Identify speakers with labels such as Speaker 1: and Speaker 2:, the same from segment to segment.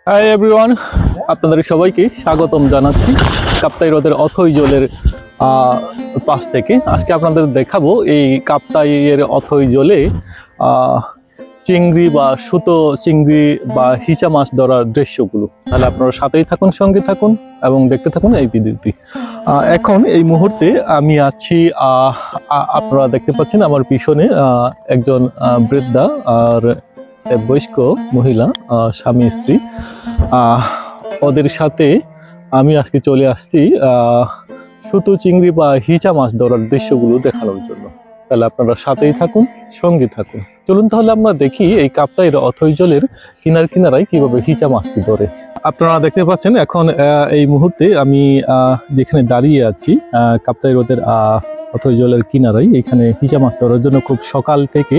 Speaker 1: Hi everyone, আপনাদের সবাইকে স্বাগতম জানাচ্ছি কাপ্তাই হ্রদের অথই জলের পাশ থেকে। আজকে আপনাদের দেখাবো এই কাপ্তাইয়ের অথই জলে চিংড়ি বা সুতো চিংড়ি বা হিচা মাছ ধরার দৃশ্যগুলো। তাহলে আপনারা সাথেই থাকুন, সঙ্গে থাকুন এবং দেখতে থাকুন এই ভিডিওটি। এখন এই মুহূর্তে আমি আছি, আপনারা দেখতে পাচ্ছেন আমার পিছনে একজন বৃদ্ধা আর বয়স্ক মহিলা, স্বামী স্ত্রী। ওদের সাথে আমি আজকে চলে আসছি সুতো চিংড়ি বা হিচা মাছ ধরার দৃশ্যগুলো দেখানোর জন্য। তাহলে আপনারা সাথেই থাকুন, সঙ্গে থাকুন। চলুন তাহলে আমরা দেখি এই কাপ্তাইয়ের অথই জলের কিনারায় কিভাবে হিচা মাছটি ধরে। আপনারা দেখতে পাচ্ছেন এখন এই মুহূর্তে আমি যেখানে দাঁড়িয়ে আছি কাপ্তাই হ্রদের অথই জলের কিনারায়। এখানে হিচা মাছ ধরার জন্য খুব সকাল থেকে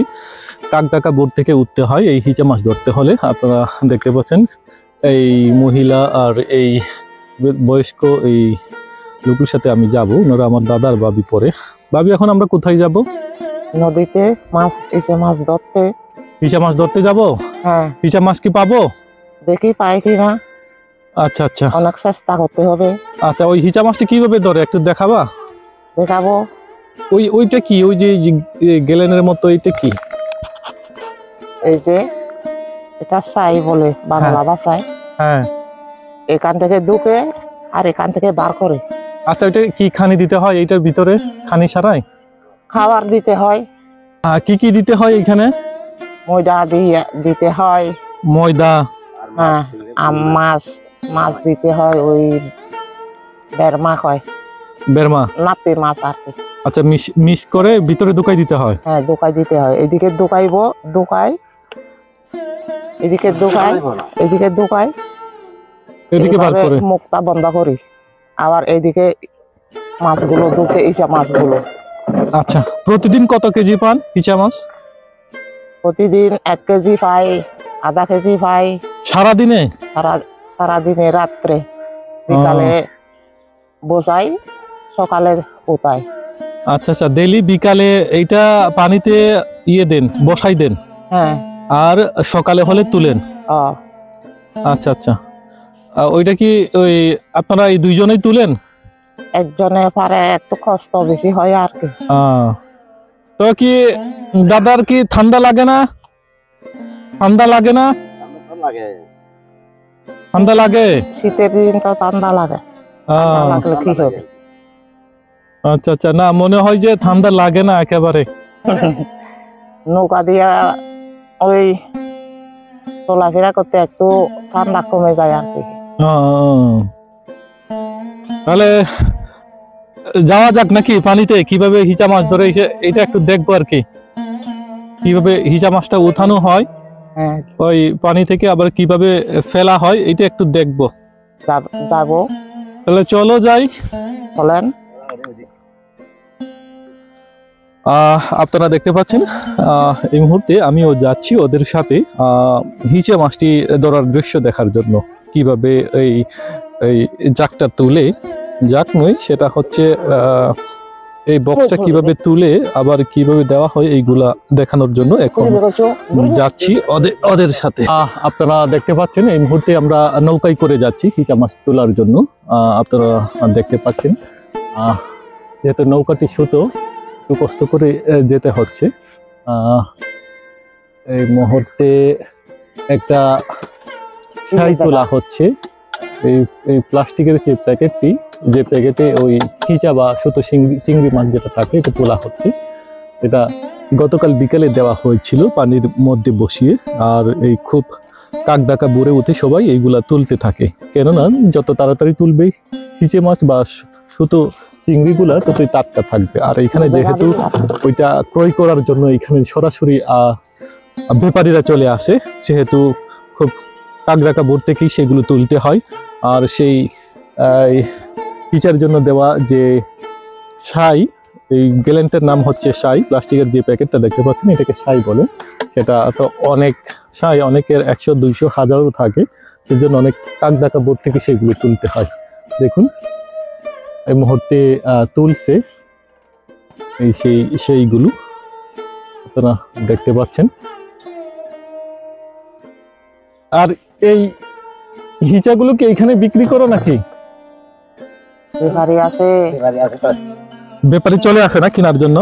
Speaker 1: কাকডাকা বোট থেকে উঠতে হয় এই হিচা মাছ ধরতে হলে। আপনারা দেখতে পাচ্ছেন এই মহিলা আর এই বয়স্ক এই লোকের সাথে আমি যাব। ওনারা আমার দাদার বাবি পরে। বাবি, এখন আমরা কোথায় যাব?
Speaker 2: নদীতে হিচা মাছ ধরতে।
Speaker 1: হিচা মাছ ধরতে যাব?
Speaker 2: হ্যাঁ।
Speaker 1: হিচা মাছ কি পাবো?
Speaker 2: দেখি পাই কিনা।
Speaker 1: আচ্ছা আচ্ছা,
Speaker 2: অনেক চেষ্টা করতে হবে।
Speaker 1: আচ্ছা, ওই হিচা মাছটি কিভাবে ধরে একটু দেখাবা?
Speaker 2: দেখাবো।
Speaker 1: ওইটা কি? ওই যে গেলেনের মতো এইটা কি?
Speaker 2: এই যে এটা সাই বলে বাংলা ভাষায়।
Speaker 1: হ্যাঁ,
Speaker 2: এখান থেকে ঢুকে আর এখান থেকে বার করে।
Speaker 1: আচ্ছা, ওইটা কি খানি দিতে হয় এইটার ভিতরে? খানি সারাই
Speaker 2: খাবার দিতে হয়।
Speaker 1: কি কি দিতে হয় এখানে?
Speaker 2: ময়দা দিতে হয়।
Speaker 1: ময়দা,
Speaker 2: হ্যাঁ, মাছ দিতে হয়। ওই বেরমা হয়,
Speaker 1: বেরমা,
Speaker 2: নাপি মাছ আর কি।
Speaker 1: আচ্ছা, মিক্স করে ভিতরে ঢুকাই দিতে হয়।
Speaker 2: হ্যাঁ, ঢুকাই দিতে হয়। এদিকে ঢুকাইবো, এদিকে ঢুকাই
Speaker 1: এদিকে বার করে
Speaker 2: মুখটা বন্ধ করি। আবার এইদিকে মাছগুলো ঢুকে, ইচা মাছগুলো।
Speaker 1: আচ্ছা, প্রতিদিন কত কেজি পান হিচা মাছ?
Speaker 2: প্রতিদিন 1 কেজি পাই, আধা কেজি পাই।
Speaker 1: সারাদিনে?
Speaker 2: সারাদিনে, রাত্রে বিকালে বসাই, সকালে উঠাই।
Speaker 1: আচ্ছা আচ্ছা, ডেইলি বিকালে এইটা পানিতে দেন, বসাই দেন।
Speaker 2: হ্যাঁ,
Speaker 1: আর সকালে হলে তুলেন। আচ্ছা আচ্ছা, ওইটা কি ওই আপনারা এই দুইজনেই তুলেন?
Speaker 2: একজনে পারে, একটু কষ্ট বেশি হয় আর কি।
Speaker 1: তো কি দাদার কি ঠান্ডা লাগে না? ঠান্ডা লাগে না? ঠান্ডা লাগে।
Speaker 2: শীতের দিন তো ঠান্ডা লাগে। লাগলে কি হবে?
Speaker 1: আচ্ছা আচ্ছা, না মনে হয় যে ঠান্ডা লাগে না একেবারে।
Speaker 2: নৌকা দিয়া ওই চলাফেরা করতে একটু ঠান্ডা কমে যায় আর কি।
Speaker 1: তাহলে যাওয়া যাক নাকি পানিতে? কিভাবে হিচা মাছ ধরে এটা একটু দেখবো আর কি, কিভাবে হিচা মাছটা উঠানো হয় ওই পানি থেকে, আবার কিভাবে ফেলা হয় এটা একটু দেখবো।
Speaker 2: যাবো,
Speaker 1: তাহলে চলো যাই।
Speaker 2: চলেন।
Speaker 1: আপনারা দেখতে পাচ্ছেন এই মুহূর্তে আমিও যাচ্ছি ওদের সাথে হিচা মাছটি ধরার দৃশ্য দেখার জন্য। কিভাবে এই জাকটা তুলে, জাক নয় সেটা হচ্ছে এই বক্সটা কিভাবে তুলে আবার কিভাবে দেওয়া হয় এইগুলা দেখানোর জন্য এখন যাচ্ছি ওদের সাথে। আপনারা দেখতে পাচ্ছেন এই মুহূর্তে আমরা নৌকায় করে যাচ্ছি হিচা মাছ তোলার জন্য। আপনারা দেখতে পাচ্ছেন যেহেতু নৌকাটি সুতো, একটু কষ্ট করে যেতে হচ্ছে। এই মুহূর্তে একটা ছাই তোলা হচ্ছে। এই প্লাস্টিকের যে প্যাকেটটি, যে প্যাকেটে ওই হিচা বা সুতো চিংড়ি মাছ যেটা থাকে এটা তোলা হচ্ছে। এটা গতকাল বিকেলে দেওয়া হয়েছিল পানির মধ্যে বসিয়ে। আর এই খুব কাকডাকা ভোরে উঠে সবাই এইগুলা তুলতে থাকে, কেননা যত তাড়াতাড়ি তুলবে হিচে মাছ বা সুতো চিংড়িগুলা ততই টাটকা থাকবে। আর এখানে যেহেতু ওইটা ক্রয় করার জন্য এখানে সরাসরি ব্যাপারীরা চলে আসে, সেহেতু খুব কাকডাকা বোট থেকেই সেগুলো তুলতে হয়। আর সেই হিচার জন্য দেওয়া যে ছাই, এই গ্যালেনটার নাম হচ্ছে ছাই। প্লাস্টিকের যে প্যাকেটটা দেখতে পাচ্ছেন এটাকে ছাই বলে। সেটা তো অনেক ছাই, অনেকের 100, 200, 1000ও থাকে, সেজন্য অনেক কাকডাকা বোট থেকে সেগুলো তুলতে হয়। দেখুন এই মুহূর্তে তুলছে এই সেইগুলো আপনারা দেখতে পাচ্ছেন। আর এই হিচাগুলো কি এখানে বিক্রি করো নাকি?
Speaker 2: ব্যাপারী আছে,
Speaker 1: ব্যাপারী চলে আসে না কেনার জন্য?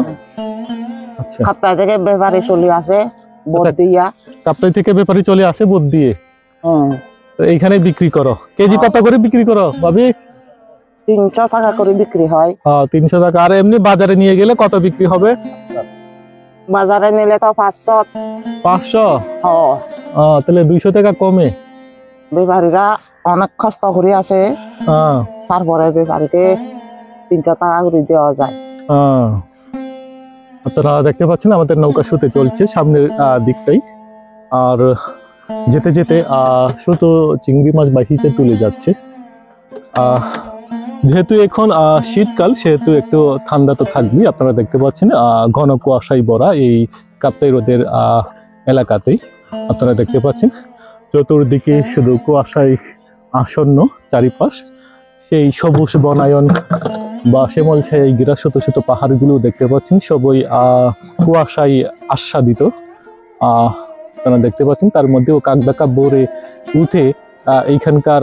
Speaker 1: আচ্ছা,
Speaker 2: কাপ্তাই থেকে ব্যাপারী চলে আসে বোধ দিয়া।
Speaker 1: কাপ্তাই থেকে ব্যাপারী চলে আসে বোধ দিয়ে,
Speaker 2: হুম,
Speaker 1: তো এইখানে বিক্রি করো। কেজি কত করে বিক্রি করো ভাবি?
Speaker 2: 300 টাকা করে বিক্রি হয়।
Speaker 1: 300 টাকা। আর এমনি বাজারে নিয়ে গেলে কত বিক্রি হবে?
Speaker 2: বাজারে নিলে তো 500।
Speaker 1: 500?
Speaker 2: ও
Speaker 1: তাহলে 200 টাকা কমে।
Speaker 2: ব্যাপারীরা অনেক কষ্ট করে আসে, তারপরে ব্যাপারীকে 300 টাকা করে দেওয়া যায়।
Speaker 1: আপনারা দেখতে পাচ্ছেন আমাদের নৌকা শুতে চলছে সামনের দিকটাই, আর যেতে যেতে শুধু চিংড়ি মাছ বা হিচে তুলে যাচ্ছে। যেহেতু এখন শীতকাল, সেহেতু একটু ঠান্ডা তো থাকবেই। আপনারা দেখতে পাচ্ছেন ঘন কুয়াশায় ভরা এই কাপ্তাই হ্রদের এলাকাতেই আপনারা দেখতে পাচ্ছেন চতুর্দিকে শুধু কুয়াশায় আসন্ন চারিপাশ। সেই সবুজ বনায়ন বা শ্যামল ছায় ঘেরা শত শত পাহাড়গুলো দেখতে পাচ্ছেন, সবই কুয়াশায় আচ্ছাদিত। আপনারা দেখতে পাচ্ছেন তার মধ্যেও কাকডাকা ভোরে উঠে এইখানকার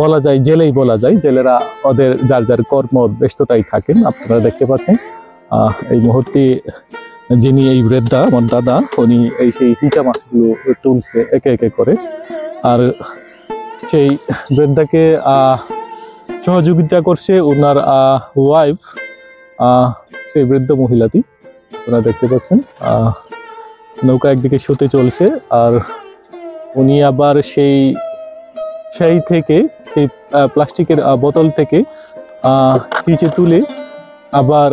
Speaker 1: বলা যায় জেলেই বলা যায়, জেলেরা ওদের যার যার কর্ম ব্যস্ততায় থাকেন। আপনারা দেখতে পাচ্ছেন এই মুহূর্তে যিনি এই বৃদ্ধা, আমার দাদা, উনি এই সেই হিচা মাছগুলো তুলছে একে একে করে। আর সেই বৃদ্ধাকে সহযোগিতা করছে ওনার ওয়াইফ, সেই বৃদ্ধ মহিলাটি। আপনারা দেখতে পাচ্ছেন নৌকা একদিকে শুতে চলছে, আর উনি আবার সেই থেকে সেই প্লাস্টিকের বোতল থেকে নিচে তুলে আবার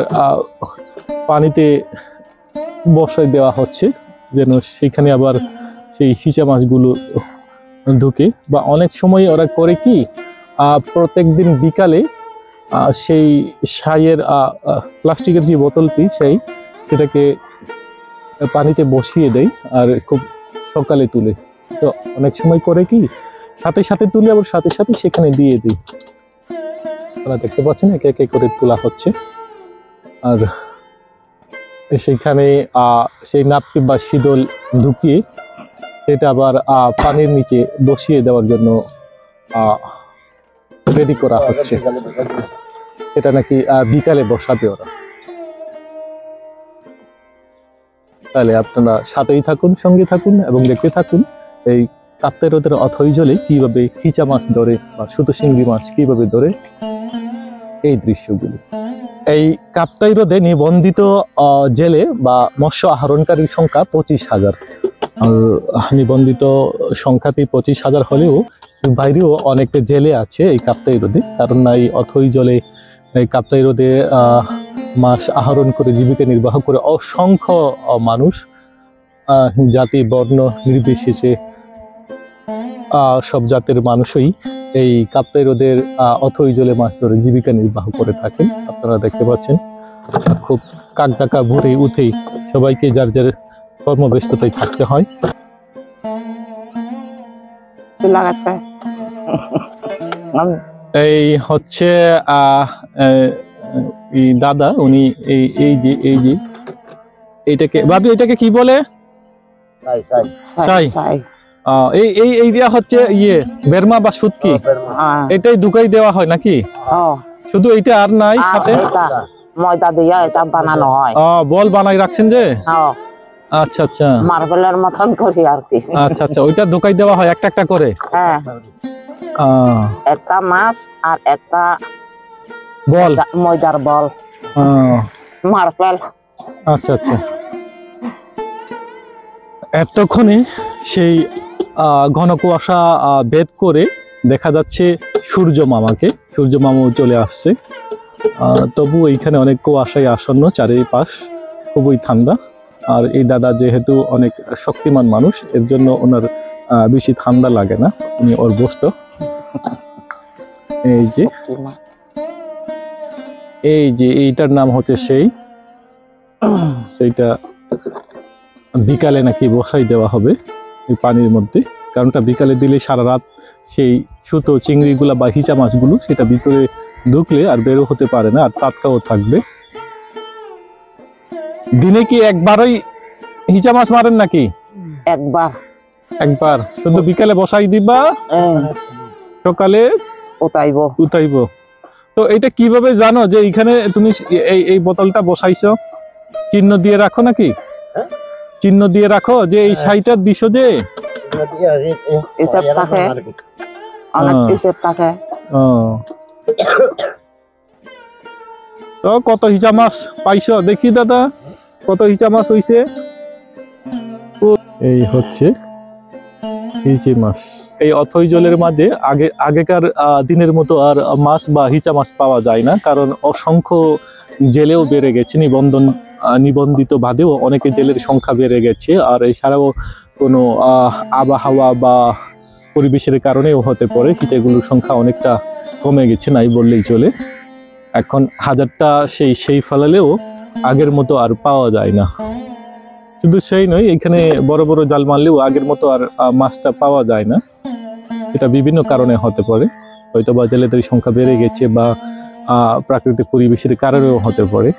Speaker 1: পানিতে বসায় দেওয়া হচ্ছে, যেন সেখানে আবার সেই হিচা মাছগুলো ঢুকে। বা অনেক সময় ওরা করে কি, প্রত্যেকদিন বিকালে সেই সাইয়ের প্লাস্টিকের যে বোতলটি সেটাকে পানিতে বসিয়ে দেয়, আর খুব সকালে তুলে। তো অনেক সময় করে কি, সাথে সাথে তুলে আবার সাথে সাথে সেখানে দিয়ে দিই। আপনারা দেখতে পাচ্ছেন একে একে করে তোলা হচ্ছে। আর সেখানে সেই নাপকি বা শীতল ঢুকিয়ে সেটা আবার পানির নিচে বসিয়ে দেওয়ার জন্য রেডি করা হচ্ছে। এটা নাকি বিকালে বসাবে ওরা। তাহলে আপনারা সাথেই থাকুন, সঙ্গে থাকুন এবং দেখতে থাকুন এই কাপ্তাই হ্রদের অথই জলে কিভাবে হিচা মাছ ধরে বা শুধু চিংড়ি মাছ কিভাবে ধরে এই দৃশ্যগুলো। এই কাপ্তাই হ্রদে নিবন্ধিত জেলে বা মৎস্য আহরণকারীর সংখ্যা 25,000। আর নিবন্ধিত সংখ্যাটি 25,000 হলেও বাইরেও অনেক জেলে আছে এই কাপ্তাই হ্রদে। কারণ এই অথই জলে এই কাপ্তাই হ্রদে মাছ আহরণ করে জীবিকা নির্বাহ করে অসংখ্য মানুষ, জাতি বর্ণ নির্বিশেষে সব জাতের মানুষই এই কাপ্তাই হ্রদের অথই জলে মাছ ধরে জীবিকা নির্বাহ করে থাকেন। আপনারা দেখতে পাচ্ছেন খুব কাকডাকা ভোরে উঠেই সবাইকে যার যার কর্মব্যস্ততায় থাকতে হয়। এই হচ্ছে দাদা, উনি এই যে এইটাকে ভাবি, এটাকে কি বলে? এইটা হচ্ছে বেরমা বা সুতকি, এটাই ঢুকাই দেওয়া হয় নাকি? শুধু এইটা আর নাই, সাথে
Speaker 2: ময়দা দিয়া এটা বানানো হয়।
Speaker 1: বল বানাই রাখছেন যে? আচ্ছা আচ্ছা,
Speaker 2: মার্বেলের মতন করি আর কি।
Speaker 1: আচ্ছা আচ্ছা, ওইটা ঢুকাই দেওয়া হয় একটা একটা করে।
Speaker 2: হ্যাঁ, একটা মাছ আর একটা
Speaker 1: বল,
Speaker 2: ময়দার বল, মার্বেল।
Speaker 1: আচ্ছা আচ্ছা। এতক্ষণে সেই ঘন কুয়াশা ভেদ করে দেখা যাচ্ছে সূর্য মামু চলে আসছে। তবু এইখানে অনেক কুয়াশায় আসন্ন, চারিপাশ খুবই ঠান্ডা। আর এই দাদা যেহেতু অনেক শক্তিমান মানুষ, এর জন্য ওনার বেশি ঠান্ডা লাগে না, উনি অভ্যস্ত। এই যে এইটার নাম হচ্ছে সেইটা বিকালে নাকি বসাই দেওয়া হবে এই পানির মধ্যে। কারণটা বিকালে দিলে সারা রাত সেই সুতো চিংড়িগুলা বা হিচা মাছগুলো সেটা ভিতরে ঢুকলে আর বেরো হতে পারে না, আর টাটকাও থাকবে। দিনে কি একবারই হিচা মাছ মারেন নাকি?
Speaker 2: একবার
Speaker 1: শুধু বিকালে বসাই দিবা, সকালে
Speaker 2: উতাইব।
Speaker 1: উঠাইব। তো এটা কিভাবে জানো যে এইখানে তুমি এই বোতলটা বসাইছো? চিহ্ন দিয়ে রাখো নাকি? চিহ্ন দিয়ে রাখো যে এই সাইটার দিছো যে?
Speaker 2: হিসাব থাকে, অনেক হিসাব থাকে।
Speaker 1: তো কত হিচা মাছ পাইছো দেখি দাদা, কত হিচা মাছ হইছে? এই হচ্ছে হিচে মাছ। এই অথই জলের মাঝে আগেকার দিনের মতো আর মাছ বা হিচা মাছ পাওয়া যায় না, কারণ অসংখ্য জেলেও বেড়ে গেছে, নিবন্ধিত বাদেও অনেকে জেলের সংখ্যা বেড়ে গেছে। আর এছাড়াও কোনো আবহাওয়া বা পরিবেশের কারণেও হতে পারে হিচেগুলোর সংখ্যা অনেকটা কমে গেছে, নাই বললেই চলে। এখন হাজারটা সেই ফেলালেও আগের মতো আর পাওয়া যায় না। শুধু সেই নয়, এখানে বড় বড় জাল মারলেও আগের মতো আর মাছটা পাওয়া যায় না। এটা বিভিন্ন কারণে হতে পারে, হয়তো বা জেলেদের সংখ্যা বেড়ে গেছে বা প্রাকৃতিক পরিবেশের কারণেও হতে পারে।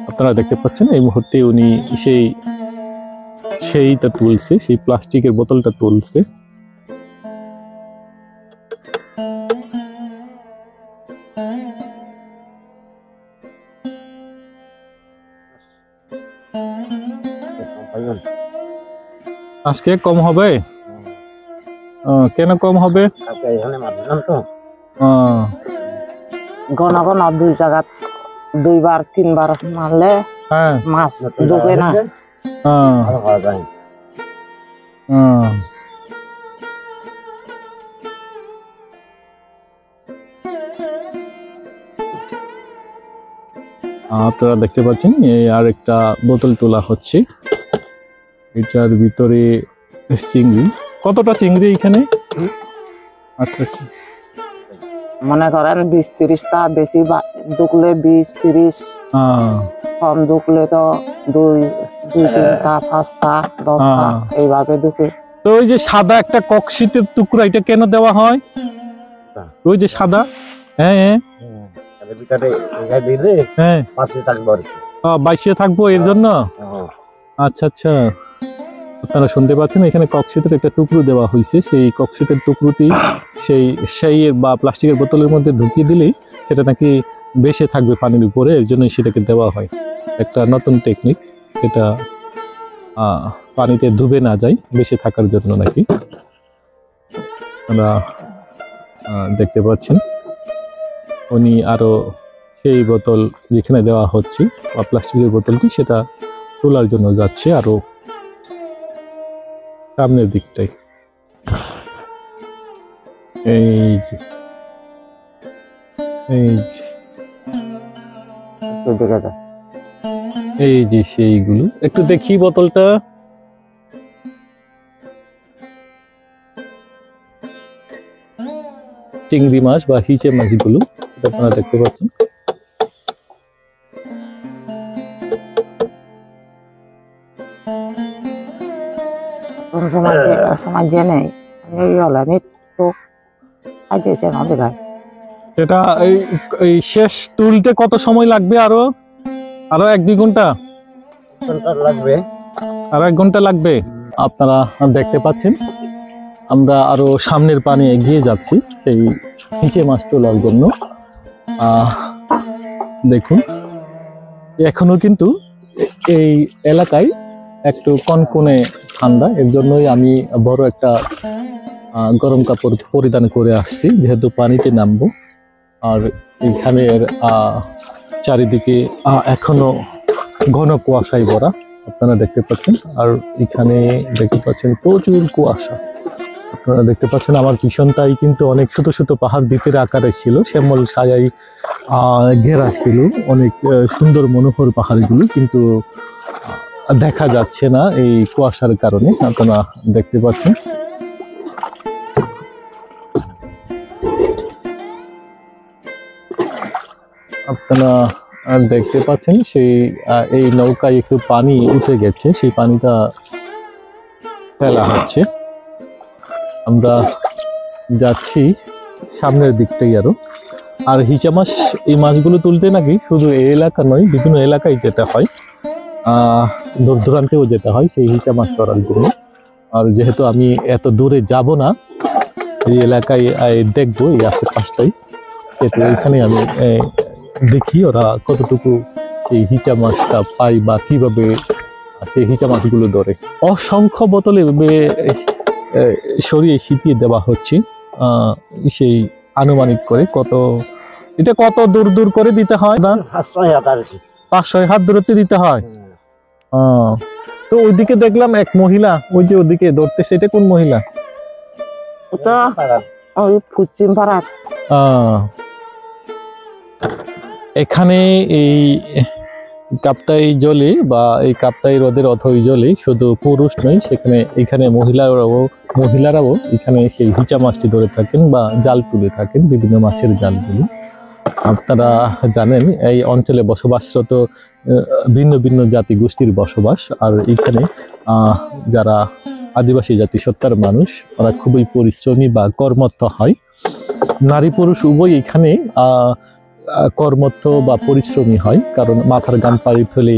Speaker 1: আপনারা দেখতে পাচ্ছেন এই মুহূর্তে উনি সেইটা তুলছে, সেই প্লাস্টিকের বোতলটা তুলছে। আজকে কম হবে? কেন কম হবে?
Speaker 2: ঘন ঘন 2 জায়গা 2বার 3বার মারলে মাছ ঢুকে না।
Speaker 1: আপনারা দেখতে পাচ্ছেন এই আর একটা বোতল তোলা হচ্ছে, এটার ভিতরে চিংড়ি। কতটা চিংড়ি এখানে? আচ্ছা আচ্ছা,
Speaker 2: মনে করেন 20-30টা, বেশি ঢুকলে 20-30, কম ঢুকলে তো 2-3টা 5টা 10টা এইভাবে ঢুকে।
Speaker 1: তো ওই যে সাদা একটা ককশিটের টুকরা, এটা কেন দেওয়া হয়? ওই যে সাদা, হ্যাঁ বাইশে থাকবো এর জন্য। আচ্ছা আচ্ছা, আপনারা শুনতে পাচ্ছেন এখানে ককশিটের একটা টুকরো দেওয়া হয়েছে। সেই ককশিটের টুকরোটি সেই বা প্লাস্টিকের বোতলের মধ্যে ঢুকিয়ে দিলেই সেটা নাকি বেশে থাকবে পানির উপরে, এর জন্য সেটাকে দেওয়া হয়। একটা নতুন টেকনিক, সেটা পানিতে ডুবে না যায়, বেশে থাকার জন্য নাকি। আপনারা দেখতে পাচ্ছেন উনি আরো সেই বোতল যেখানে দেওয়া হচ্ছে বা প্লাস্টিকের বোতলটি, সেটা তোলার জন্য যাচ্ছে আরো সামনের দিকটাই। এই যে সেইগুলো একটু দেখি বোতলটা। চিংড়ি মাছ বা হিচে মাছগুলো আপনারা দেখতে পাচ্ছেন। এটা এই শেষ তুলতে কত সময় লাগবে? আরো 1-2 ঘন্টা লাগবে। আরো 1 ঘন্টা লাগবে। আপনারা দেখতে পাচ্ছেন আমরা আরো সামনের পানে এগিয়ে যাচ্ছি সেই হিচে মাছ তোলার জন্য। দেখুন এখনো কিন্তু এই এলাকায় একটু কনকনে ঠান্ডা, এর জন্যই আমি বড় একটা গরম কাপড় পরিধান করে আসছি, যেহেতু পানিতে নামবো। আর এখানের চারিদিকে এখনো ঘন কুয়াশায় ভরা, আপনারা দেখতে পাচ্ছেন। আর এখানে দেখতে পাচ্ছেন প্রচুর কুয়াশা। আপনারা দেখতে পাচ্ছেন আমার পিছনটাই কিন্তু অনেক ছোট ছোট পাহাড় দ্বীপের আকারে ছিল, শ্যামল ছায়ায় ঘেরা ছিল, অনেক সুন্দর মনোহর পাহাড়গুলো, কিন্তু দেখা যাচ্ছে না এই কুয়াশার কারণে। আপনারা দেখতে পাচ্ছেন সেই এই নৌকায় একটু পানি উঠে গেছে, সেই পানিটা ফেলা হচ্ছে। আমরা যাচ্ছি সামনের দিকটাই আরো। আর হিচা মাছ, এই মাছগুলো তুলতে নাকি শুধু এই এলাকা নয়, বিভিন্ন এলাকায় যেতে হয়, দূর দূরান্তেও যেতে হয় সেই হিচা মাছ ধরার জন্য। আর যেহেতু আমি এত দূরে যাব না, এই এলাকায় দেখবো এই আশেপাশটাই, কিন্তু এখানে আমি দেখি ওরা কতটুকু সেই হিচা মাছটা পাই বা কিভাবে সেই হিচা মাছগুলো ধরে। অসংখ্য বোতলে সরিয়ে ছিটিয়ে দেওয়া হচ্ছে সেই আনুমানিক করে কত, এটা কত দূর দূর করে দিতে হয় না? 500 হাত দূরত্বে দিতে হয়। তো ওইদিকে দেখলাম এক মহিলা, ওই যে ওদিকে ধরতে, সেটা কোন মহিলা?
Speaker 2: ওটা ওই পশ্চিম পাড়ার।
Speaker 1: এখানে এই কাপ্তাই জলে বা এই কাপ্তাই হ্রদের অথই জলে শুধু পুরুষ নয়, এখানে মহিলারাও এখানে সেই হিচা মাছটি ধরে থাকেন বা জাল তুলে থাকেন, বিভিন্ন মাছের জালগুলো। আপনারা জানেন এই অঞ্চলে বসবাসরত ভিন্ন ভিন্ন জাতি গোষ্ঠীর বসবাস, আর এখানে যারা আদিবাসী জাতিসত্তার মানুষ ওরা খুবই পরিশ্রমী বা কর্মঠ হয়। নারী পুরুষ উভয় এখানে কর্মঠ বা পরিশ্রমী হয়, কারণ মাথার ঘাম পায়ে ফেলে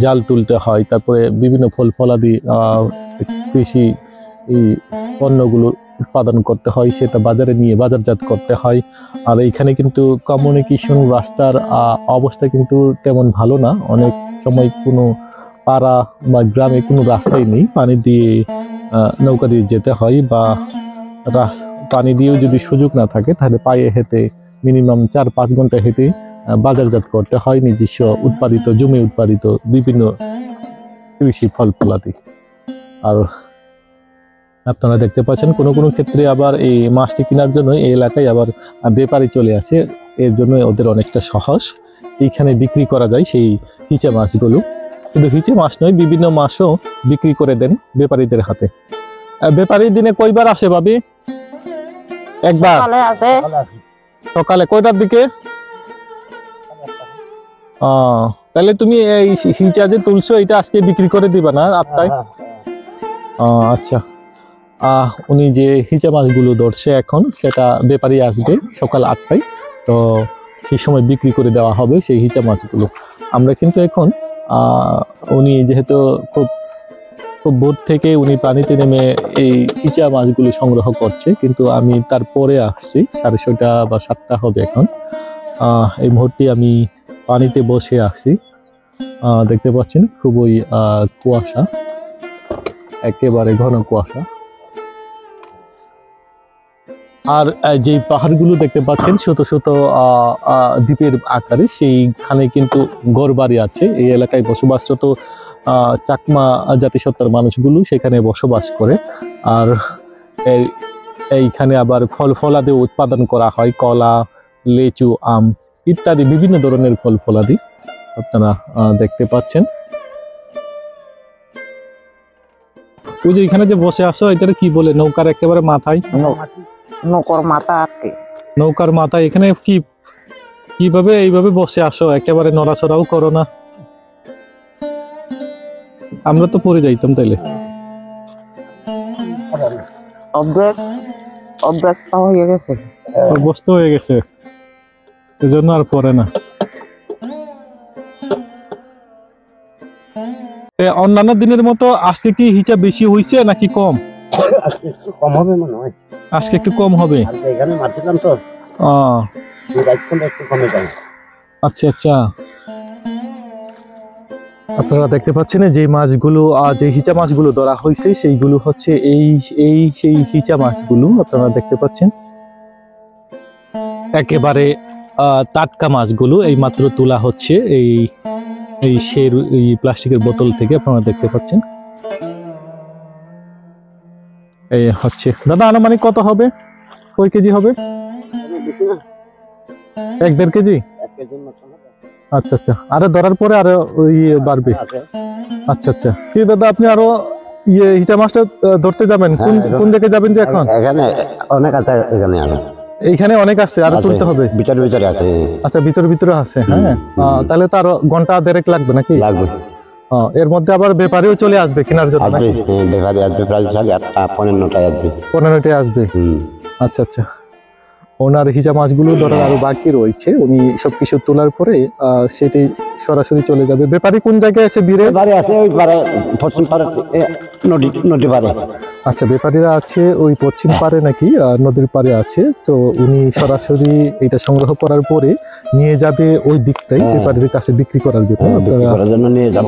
Speaker 1: জাল তুলতে হয়, তারপরে বিভিন্ন ফল ফলাদি কৃষি এই পণ্যগুলো উৎপাদন করতে হয়, সেটা বাজারে নিয়ে বাজারজাত করতে হয়। আর এইখানে কিন্তু কমিউনিকেশন রাস্তার অবস্থা কিন্তু তেমন ভালো না, অনেক সময় কোনো পাড়া বা গ্রামে কোনো রাস্তাই নেই, পানি দিয়ে নৌকা দিয়ে যেতে হয়, বা পানি দিয়েও যদি সুযোগ না থাকে তাহলে পায়ে হেঁটে মিনিমাম 4-5 ঘন্টা হেঁটে বাজারজাত করতে হয় নিজস্ব উৎপাদিত জমি উৎপাদিত বিভিন্ন কৃষি ফল ফলাদি। আর আপনারা দেখতে পাচ্ছেন কোনো কোনো ক্ষেত্রে আবার এই মাছটি কেনার জন্য এই এলাকায় আবার ব্যাপারী চলে আসে, এর জন্য ওদের অনেকটা সহজ, এইখানে বিক্রি করা যায় সেই হিচা মাছগুলো। শুধু হিচে মাছ নয়, বিভিন্ন মাছও বিক্রি করে দেন ব্যাপারীদের হাতে। ব্যাপারী দিনে কয়বার আসে ভাবি? একবার
Speaker 2: আসে
Speaker 1: সকালে। কয়টার দিকে? তাহলে তুমি এই হিচা যে তুলছো এটা আজকে বিক্রি করে দিবা না 8টায়? আচ্ছা। উনি যে হিচা মাছগুলো ধরছে এখন, সেটা ব্যাপারী আসবে সকাল 8টায়, তো সেই সময় বিক্রি করে দেওয়া হবে সেই হিচা মাছগুলো। আমরা কিন্তু এখন উনি যেহেতু খুব ভোর থেকে উনি পানিতে নেমে এই হিচা মাছগুলো সংগ্রহ করছে, কিন্তু আমি তারপরে আসছি, 6:30 বা 7টা হবে এখন। এই মুহূর্তে আমি পানিতে বসে আসছি, দেখতে পাচ্ছেন খুবই কুয়াশা, একেবারে ঘন কুয়াশা। আর যে পাহাড়গুলো দেখতে পাচ্ছেন ছোট ছোট দ্বীপের আকারে, সেইখানে কিন্তু ঘরবাড়ি আছে। এই এলাকায় বসবাসরত চাকমা জাতিসত্তার মানুষগুলো সেখানে বসবাস করে। আর এইখানে আবার ফল ফলাদি উৎপাদন করা হয়, কলা, লেচু, আম ইত্যাদি বিভিন্ন ধরনের ফল ফলাদি আপনারা দেখতে পাচ্ছেন। ওই যে এখানে যে বসে আসো, এটার কি বলে? নৌকার একেবারে মাথায়?
Speaker 2: নৌকার মাথা আর কি।
Speaker 1: নৌকার মাথায় এখানে কিভাবে এইভাবে বসে আসো, একেবারে নড়াচড়াও করো না? আমরা তো পড়ে যাইতাম তাইলে।
Speaker 2: অভ্যস্ত হয়ে গেছে।
Speaker 1: অভ্যস্ত হয়ে গেছে, এজন্য আর পড়ে না। অন্যান্য দিনের মতো আজকে কি হিচা বেশি হইছে নাকি কম?
Speaker 3: আজকে একটু কম হবে মনে হয়।
Speaker 1: আজকে একটু কম হবে।
Speaker 3: এখানে মারছিলাম তো, একটু কমে যায়।
Speaker 1: আচ্ছা আচ্ছা। আপনারা দেখতে পাচ্ছেন যে মাছগুলো, যে হিচা মাছগুলো ধরা হয়েছে সেইগুলো হচ্ছে সেই হিচা মাছগুলো আপনারা দেখতে পাচ্ছেন, একেবারে টাটকা মাছগুলো এই মাত্র তোলা হচ্ছে এই প্লাস্টিকের বোতল থেকে। আপনারা দেখতে পাচ্ছেন এই হচ্ছে। দাদা আনুমানিক কত হবে? কয় কেজি হবে? 1-1.5 কেজি। আচ্ছা আচ্ছা। আরে ধরার পরে আরো বাড়বে। আচ্ছা আচ্ছা। কি দাদা আপনি আরো হিচা মাছটা ধরতে যাবেন? কোন জায়গায় যাবেন যে এখন?
Speaker 3: এখানে অনেক আছে,
Speaker 1: এইখানে অনেক আছে, আরো তুলতে হবে।
Speaker 3: ভিতরে আছে।
Speaker 1: আচ্ছা, ভিতরে আছে। হ্যাঁ, তাহলে তো আরো ঘন্টা 1.5 লাগবে নাকি?
Speaker 3: লাগবে।
Speaker 1: এর মধ্যে আবার ব্যাপারীও চলে আসবে কেনার জন্য নাকি?
Speaker 3: ব্যাপারী আসবে প্রায় 8টা 9টায় আসবে।
Speaker 1: 15টায় আসবে। আচ্ছা আচ্ছা। ওনার হিজা মাছগুলো ধরার আরো বাকি রয়েছে। উনি সবকিছু তোলার পরে সেটি সরাসরি চলে যাবে। ব্যাপারী কোন জায়গায় আছে বীরে?
Speaker 3: বাড়ি আছে ওই পারে, পশ্চিম পারে, নদী পারে।
Speaker 1: আচ্ছা, ব্যাপারীরা আছে ওই পশ্চিম পারে নাকি নদীর পারে আছে। তো উনি সরাসরি এটা সংগ্রহ করার পরে নিয়ে যাবে ওই দিকটাই ব্যাপারীর কাছে বিক্রি করার জন্য।
Speaker 3: বিক্রি করার জন্য নিয়ে যাব।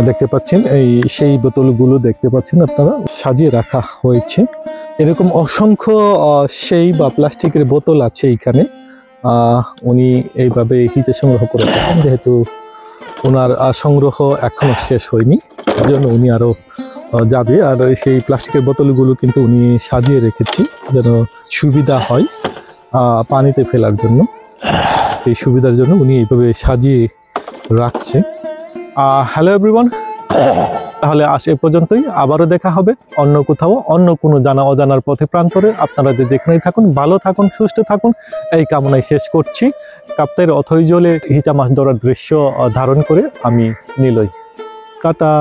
Speaker 1: দেখতে পাচ্ছেন এই সেই বোতলগুলো দেখতে পাচ্ছেন আপনারা সাজিয়ে রাখা হয়েছে। এরকম অসংখ্য সেই বা প্লাস্টিকের বোতল আছে এইখানে। উনি এইভাবে হিজে সংগ্রহ করে থাকেন, যেহেতু ওনার সংগ্রহ এখনো শেষ হয়নি, জন্য উনি আরো যাবে। আর সেই প্লাস্টিকের বোতলগুলো কিন্তু উনি সাজিয়ে রেখেছি যেন সুবিধা হয় পানিতে ফেলার জন্য। এই সুবিধার জন্য উনি এইভাবে সাজিয়ে রাখছে। হ্যালো এভরিওয়ান, তাহলে আজ এ পর্যন্তই। আবারও দেখা হবে অন্য কোথাও, অন্য কোনো জানা অজানার পথে প্রান্তরে। আপনারা যেখানেই থাকুন ভালো থাকুন, সুস্থ থাকুন, এই কামনায় শেষ করছি। কাপ্তাইয়ের অথই জলে হিচা মাছ ধরার দৃশ্য ধারণ করে আমি নিলয়। টাটা।